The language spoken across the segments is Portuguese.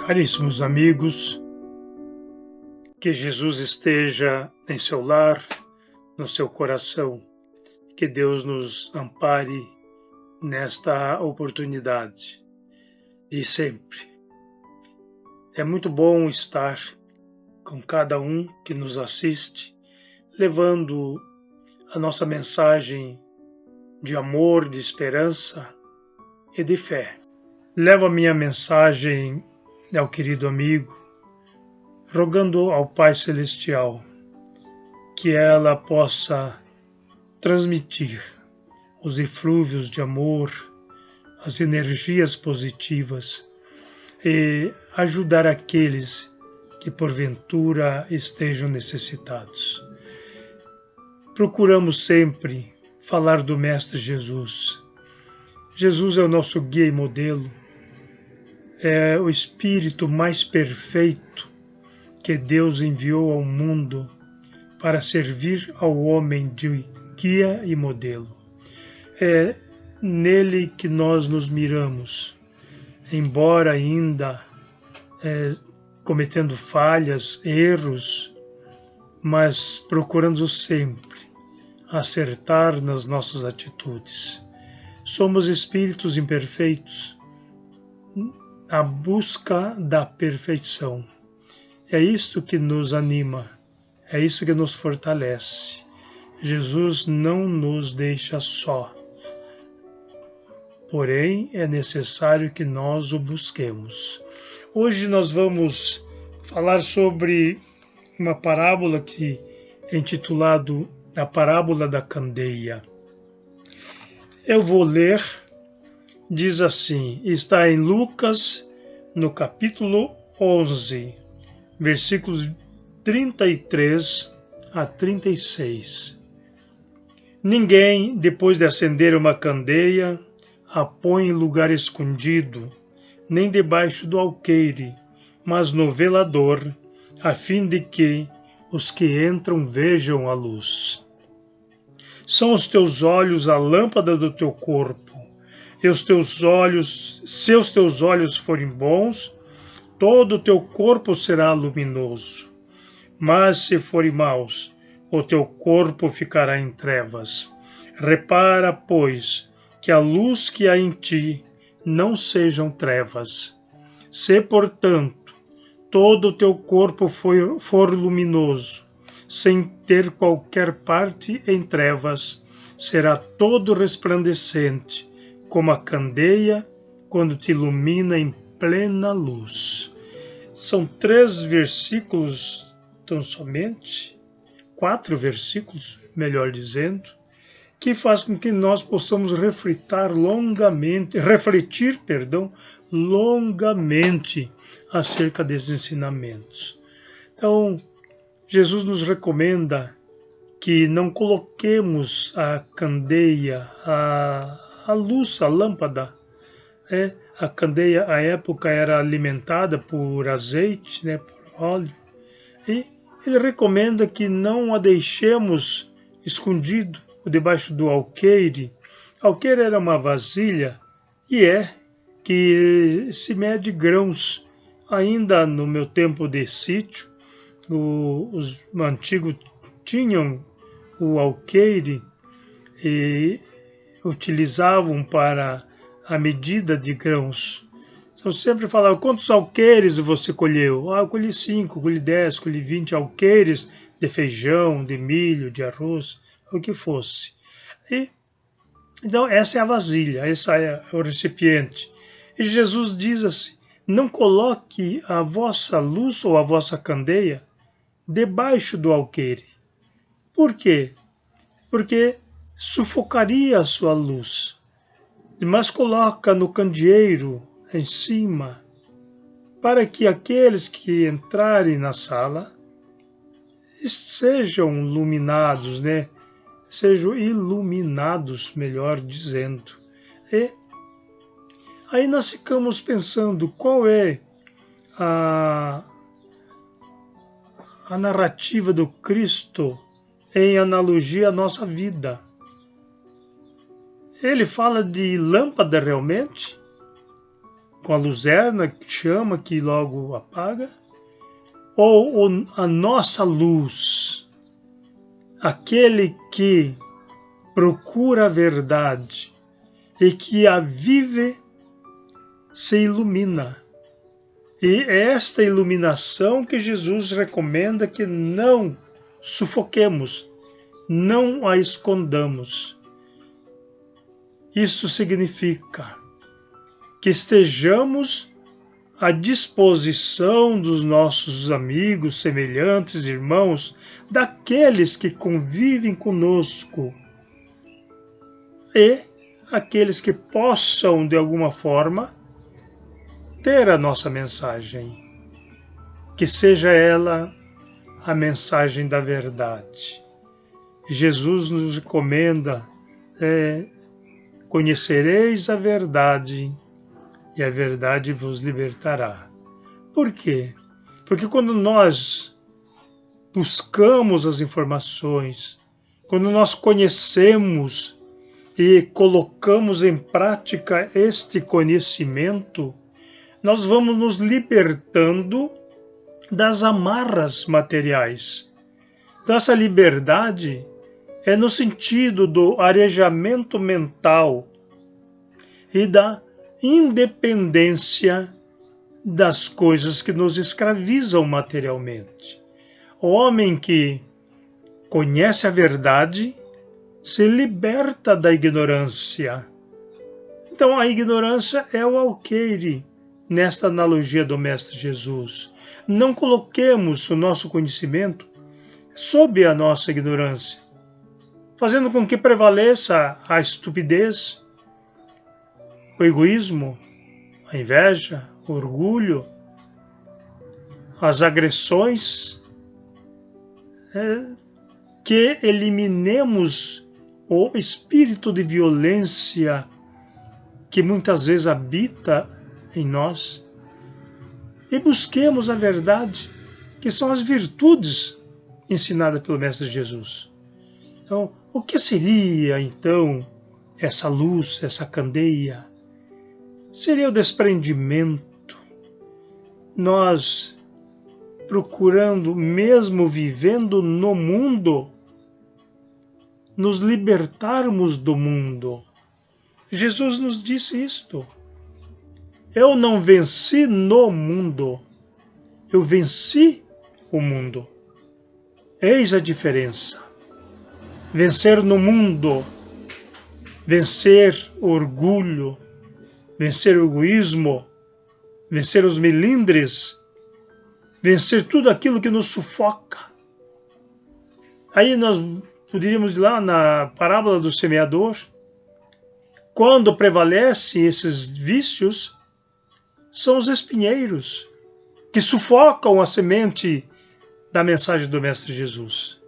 Caríssimos amigos, que Jesus esteja em seu lar, no seu coração, que Deus nos ampare nesta oportunidade e sempre. É muito bom estar com cada um que nos assiste, levando a nossa mensagem de amor, de esperança e de fé. Levo a minha mensagem ao querido amigo, rogando ao Pai Celestial que ela possa transmitir os eflúvios de amor, as energias positivas e ajudar aqueles que porventura estejam necessitados. Procuramos sempre falar do Mestre Jesus. Jesus é o nosso guia e modelo, é o Espírito mais perfeito que Deus enviou ao mundo para servir ao homem de guia e modelo. É nele que nós nos miramos, embora ainda cometendo falhas, erros, mas procurando sempre acertar nas nossas atitudes. Somos espíritos imperfeitos, à busca da perfeição. É isto que nos anima, é isso que nos fortalece. Jesus não nos deixa só, porém é necessário que nós o busquemos. Hoje nós vamos falar sobre uma parábola que é intitulado A Parábola da Candeia. Eu vou ler, diz assim, está em Lucas, no capítulo 11, versículos 33 a 36. Ninguém, depois de acender uma candeia, a põe em lugar escondido, nem debaixo do alqueire, mas no velador, a fim de que os que entram vejam a luz. São os teus olhos a lâmpada do teu corpo, e os teus olhos, se os teus olhos forem bons, todo o teu corpo será luminoso. Mas se forem maus, o teu corpo ficará em trevas. Repara, pois, que a luz que há em ti não sejam trevas. Se, portanto, todo o teu corpo for luminoso, sem ter qualquer parte em trevas, será todo resplandecente, como a candeia quando te ilumina em plena luz. São 3 versículos, tão somente 4 versículos, melhor dizendo, que faz com que nós possamos refletir longamente acerca desses ensinamentos. Então, Jesus nos recomenda que não coloquemos a candeia, a luz, a lâmpada. A candeia, à época, era alimentada por azeite, por óleo. E ele recomenda que não a deixemos escondido debaixo do alqueire. Alqueire era uma vasilha que se mede grãos. Ainda no meu tempo de sítio, os antigos tinham o alqueire e utilizavam para a medida de grãos. Então sempre falava, quantos alqueires você colheu? Eu colhi 5, colhi 10, colhi 20 alqueires de feijão, de milho, de arroz, o que fosse. Então essa é a vasilha, esse é o recipiente. E Jesus diz assim, não coloque a vossa luz ou a vossa candeia debaixo do alqueire. Por quê? Porque sufocaria a sua luz. Mas coloca no candeeiro em cima, para que aqueles que entrarem na sala sejam iluminados, Sejam iluminados, melhor dizendo. E aí nós ficamos pensando qual é a narrativa do Cristo em analogia à nossa vida. Ele fala de lâmpada realmente? com a luzerna, chama que logo apaga, ou a nossa luz, aquele que procura a verdade e que a vive, se ilumina. E é esta iluminação que Jesus recomenda que não sufoquemos, não a escondamos. Isso significa que estejamos à disposição dos nossos amigos, semelhantes, irmãos, daqueles que convivem conosco e aqueles que possam, de alguma forma, ter a nossa mensagem, que seja ela a mensagem da verdade. Jesus nos recomenda, conhecereis a verdade e a verdade vos libertará. Por quê? Porque quando nós buscamos as informações, quando nós conhecemos e colocamos em prática este conhecimento, nós vamos nos libertando das amarras materiais. Então, essa liberdade é no sentido do arejamento mental e da independência das coisas que nos escravizam materialmente. O homem que conhece a verdade se liberta da ignorância. Então, a ignorância é o alqueire, nesta analogia do Mestre Jesus. Não coloquemos o nosso conhecimento sob a nossa ignorância, fazendo com que prevaleça a estupidez, o egoísmo, a inveja, o orgulho, as agressões, que eliminemos o espírito de violência que muitas vezes habita em nós e busquemos a verdade, que são as virtudes ensinadas pelo Mestre Jesus. Então, o que seria, então, essa luz, essa candeia? Seria o desprendimento. Nós procurando, mesmo vivendo no mundo, nos libertarmos do mundo. Jesus nos disse isto. Eu não venci no mundo, eu venci o mundo. Eis a diferença. Vencer no mundo, vencer o orgulho, vencer o egoísmo, vencer os melindres, vencer tudo aquilo que nos sufoca. Aí nós poderíamos ir lá na parábola do semeador. Quando prevalecem esses vícios, são os espinheiros que sufocam a semente da mensagem do Mestre Jesus.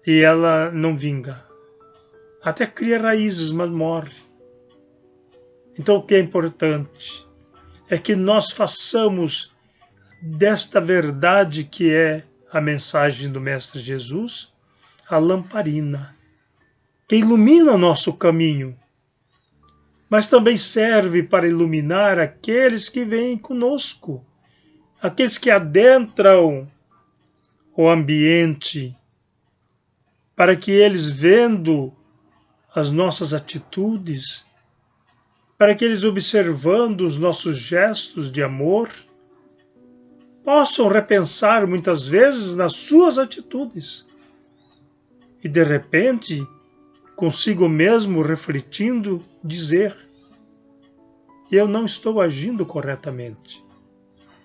E ela não vinga. Até cria raízes, mas morre. Então o que é importante é que nós façamos desta verdade que é a mensagem do Mestre Jesus a lamparina, que ilumina nosso caminho, mas também serve para iluminar aqueles que vêm conosco, aqueles que adentram o ambiente, para que eles, vendo as nossas atitudes, para que eles, observando os nossos gestos de amor, possam repensar muitas vezes nas suas atitudes e, de repente, consigo mesmo refletindo, dizer: eu não estou agindo corretamente.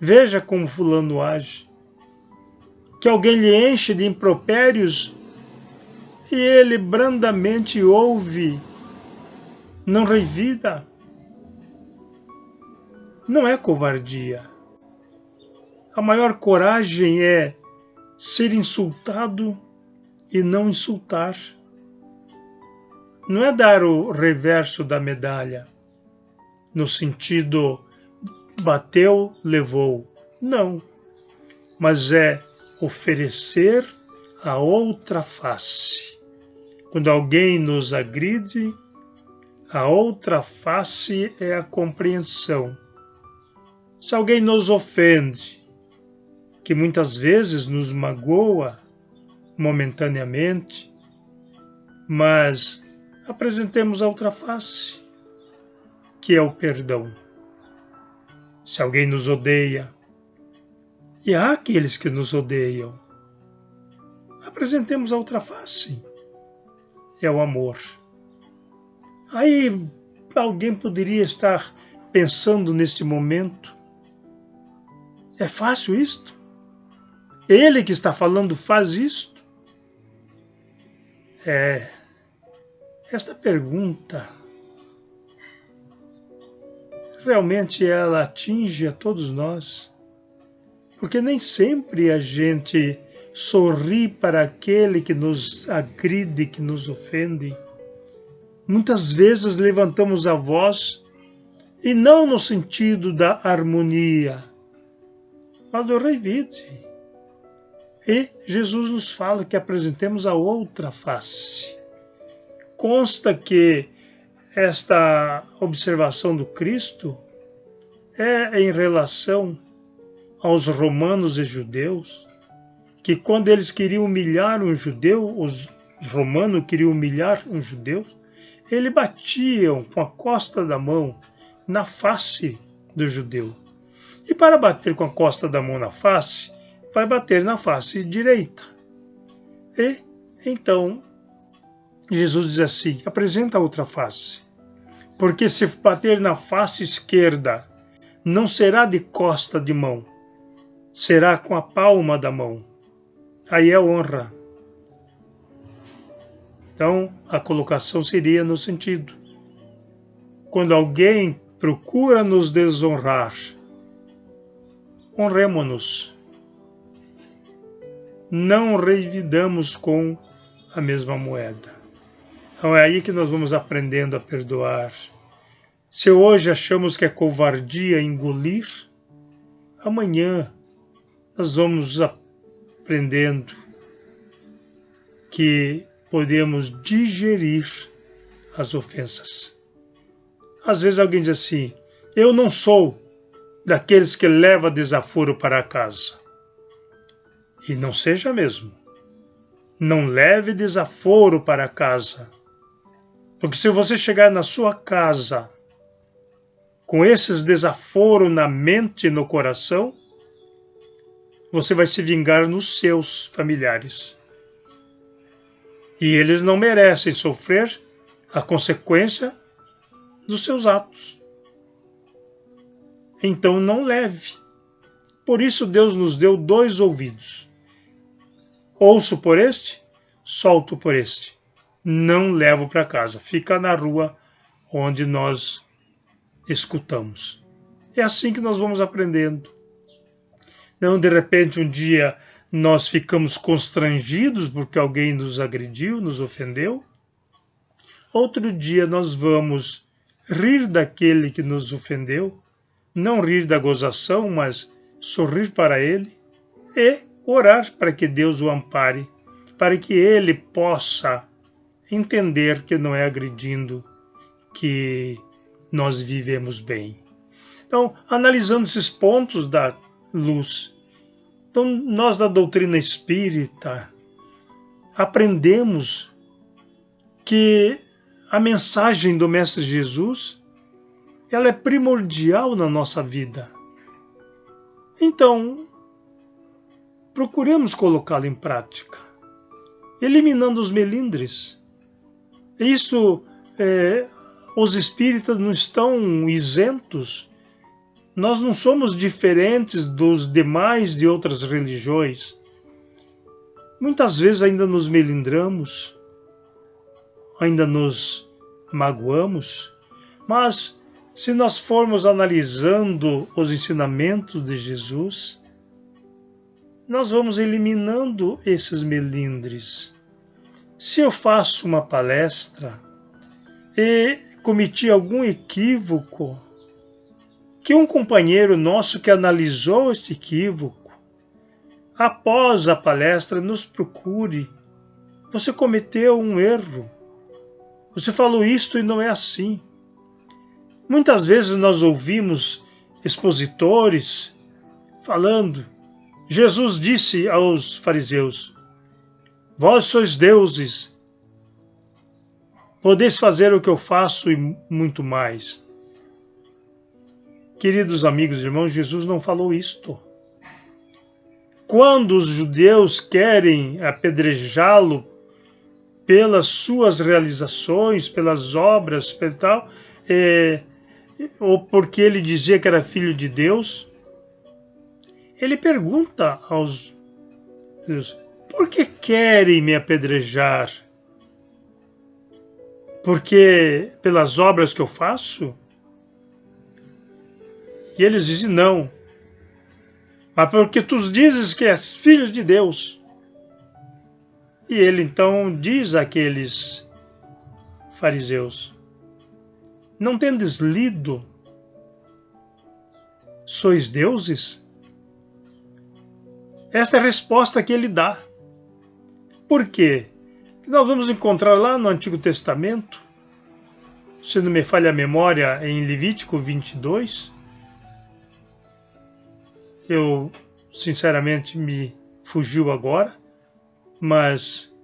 Veja como fulano age. Que alguém lhe enche de impropérios e ele brandamente ouve, não revida. Não é covardia. A maior coragem é ser insultado e não insultar. Não é dar o reverso da medalha, no sentido bateu, levou. Não. Mas é oferecer a outra face. Quando alguém nos agride, a outra face é a compreensão. Se alguém nos ofende, que muitas vezes nos magoa momentaneamente, mas apresentemos a outra face, que é o perdão. Se alguém nos odeia, e há aqueles que nos odeiam, apresentemos a outra face, é o amor. Aí alguém poderia estar pensando neste momento, é fácil isto? Ele que está falando faz isto? Esta pergunta realmente ela atinge a todos nós, porque nem sempre a gente sorri para aquele que nos agride, que nos ofende. Muitas vezes levantamos a voz, e não no sentido da harmonia, mas do revide. E Jesus nos fala que apresentemos a outra face. Consta que esta observação do Cristo é em relação aos romanos e judeus, que quando eles queriam humilhar um judeu, os romanos queriam humilhar um judeu, eles batiam com a costa da mão na face do judeu. E para bater com a costa da mão na face, vai bater na face direita. E então Jesus diz assim, apresenta a outra face. Porque se bater na face esquerda, não será de costa de mão, será com a palma da mão. Aí é honra. Então, a colocação seria no sentido, quando alguém procura nos desonrar, honremo-nos. Não revidamos com a mesma moeda. Então é aí que nós vamos aprendendo a perdoar. Se hoje achamos que é covardia engolir, amanhã nós vamos aprendendo que podemos digerir as ofensas. Às vezes alguém diz assim, eu não sou daqueles que leva desaforo para casa. E não seja mesmo. Não leve desaforo para casa. Porque se você chegar na sua casa com esses desaforos na mente e no coração, você vai se vingar nos seus familiares. E eles não merecem sofrer a consequência dos seus atos. Então não leve. Por isso Deus nos deu 2 ouvidos. Ouço por este, solto por este. Não levo para casa. Fica na rua onde nós escutamos. É assim que nós vamos aprendendo. Não, de repente, um dia nós ficamos constrangidos porque alguém nos agrediu, nos ofendeu. Outro dia nós vamos rir daquele que nos ofendeu, não rir da gozação, mas sorrir para ele e orar para que Deus o ampare, para que ele possa entender que não é agredindo que nós vivemos bem. Então, analisando esses pontos da luz, então nós da doutrina espírita aprendemos que a mensagem do Mestre Jesus ela é primordial na nossa vida. Então, procuremos colocá-la em prática, eliminando os melindres. Isso, os espíritas não estão isentos. Nós não somos diferentes dos demais de outras religiões. Muitas vezes ainda nos melindramos, ainda nos magoamos, mas se nós formos analisando os ensinamentos de Jesus, nós vamos eliminando esses melindres. Se eu faço uma palestra e cometi algum equívoco, que um companheiro nosso que analisou este equívoco, após a palestra, nos procure. Você cometeu um erro. Você falou isto e não é assim. Muitas vezes nós ouvimos expositores, falando. Jesus disse aos fariseus: vós sois deuses, podeis fazer o que eu faço e muito mais. Queridos amigos e irmãos, Jesus não falou isto. Quando os judeus querem apedrejá-lo pelas suas realizações, pelas obras, tal, ou porque ele dizia que era filho de Deus, ele pergunta aos judeus: por que querem me apedrejar? Porque pelas obras que eu faço? E eles dizem: não, mas porque tu dizes que és filho de Deus. E ele então diz àqueles fariseus: não tendes lido? Sois deuses? Esta é a resposta que ele dá. Por quê? Nós vamos encontrar lá no Antigo Testamento, se não me falha a memória, em Levítico 22. Eu, sinceramente, me fugiu agora, mas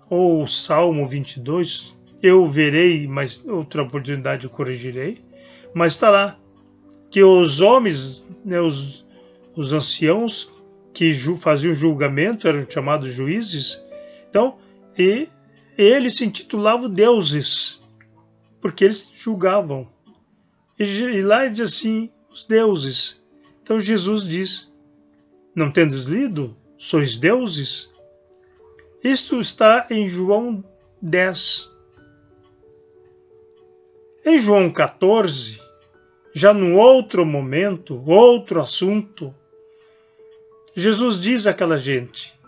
ou Salmo 22, eu verei, mas outra oportunidade eu corrigirei, mas está lá, que os homens, né, os anciãos que faziam julgamento, eram chamados juízes, então, e eles se intitulavam deuses, porque eles julgavam. E lá ele diz assim, os deuses. Então Jesus diz: não tendes lido? Sois deuses? Isto está em João 10. Em João 14, já num outro momento, outro assunto, Jesus diz àquela gente: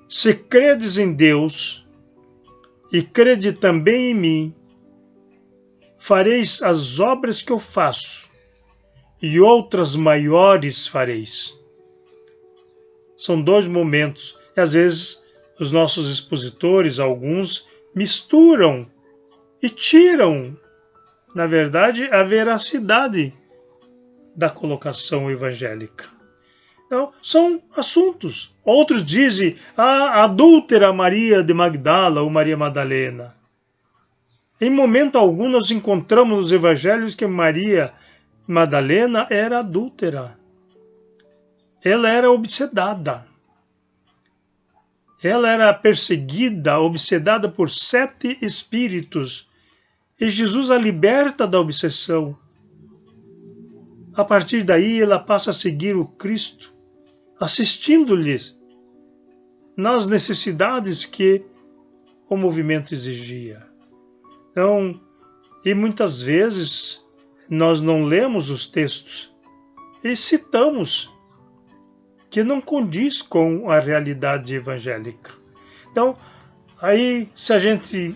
se credes em Deus e crede também em mim, fareis as obras que eu faço, e outras maiores fareis. São dois momentos. E às vezes os nossos expositores, alguns, misturam e tiram, na verdade, a veracidade da colocação evangélica. Então, são assuntos. Outros dizem a adúltera Maria de Magdala ou Maria Madalena. Em momento algum nós encontramos nos evangelhos que Maria Madalena era adúltera. Ela era obsedada. Ela era perseguida, obsedada por 7 espíritos. E Jesus a liberta da obsessão. A partir daí ela passa a seguir o Cristo, assistindo-lhes nas necessidades que o movimento exigia. Então, e muitas vezes nós não lemos os textos e citamos que não condiz com a realidade evangélica. Então, aí se a gente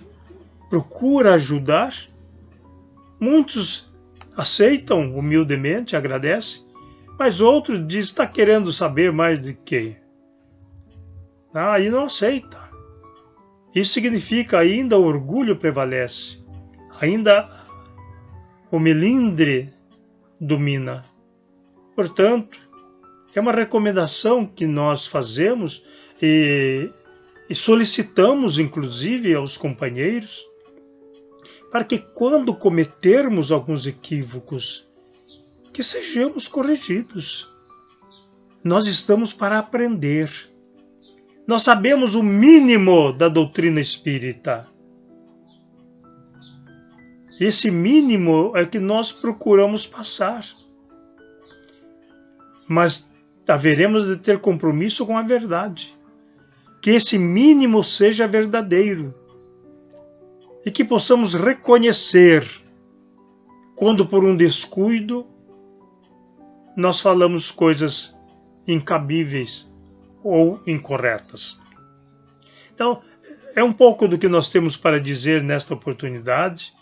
procura ajudar, muitos aceitam humildemente, agradecem, mas outros dizem: está querendo saber mais de quê? Aí não aceita. Isso significa ainda o orgulho prevalece, ainda o melindre domina. Portanto, é uma recomendação que nós fazemos e solicitamos, inclusive, aos companheiros, para que quando cometermos alguns equívocos, que sejamos corrigidos. Nós estamos para aprender. Nós sabemos o mínimo da doutrina espírita. Esse mínimo é que nós procuramos passar. Mas haveremos de ter compromisso com a verdade. Que esse mínimo seja verdadeiro. E que possamos reconhecer quando por um descuido nós falamos coisas incabíveis ou incorretas. Então, é um pouco do que nós temos para dizer nesta oportunidade,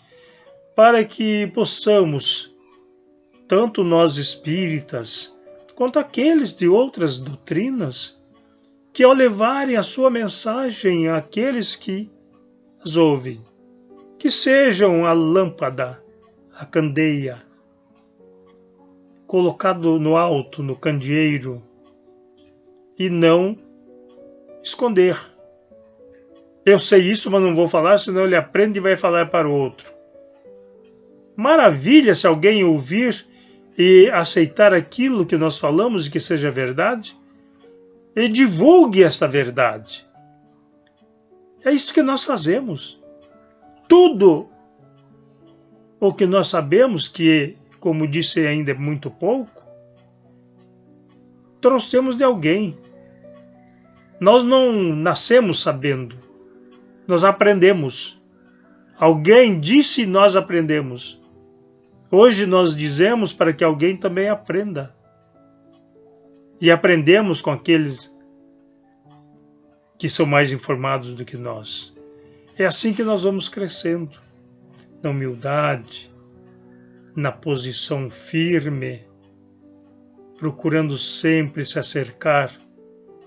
para que possamos, tanto nós espíritas, quanto aqueles de outras doutrinas, que ao levarem a sua mensagem àqueles que as ouvem, que sejam a lâmpada, a candeia, colocado no alto, no candeeiro, e não esconder. Eu sei isso, mas não vou falar, senão ele aprende e vai falar para o outro. Maravilha se alguém ouvir e aceitar aquilo que nós falamos e que seja verdade, e divulgue esta verdade. É isso que nós fazemos. Tudo o que nós sabemos, que, como disse, ainda é muito pouco, trouxemos de alguém. Nós não nascemos sabendo, nós aprendemos. Alguém disse e nós aprendemos. Hoje nós dizemos para que alguém também aprenda. E aprendemos com aqueles que são mais informados do que nós. É assim que nós vamos crescendo, na humildade, na posição firme, procurando sempre se acercar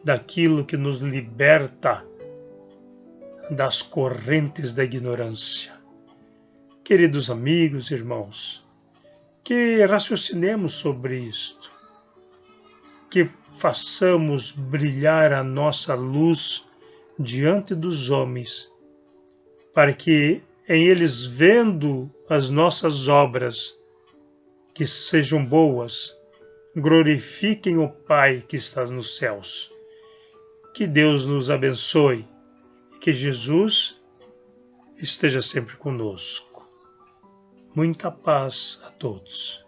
daquilo que nos liberta das correntes da ignorância. Queridos amigos, irmãos, que raciocinemos sobre isto, que façamos brilhar a nossa luz diante dos homens, para que em eles, vendo as nossas obras, que sejam boas, glorifiquem o Pai que está nos céus. Que Deus nos abençoe e que Jesus esteja sempre conosco. Muita paz a todos.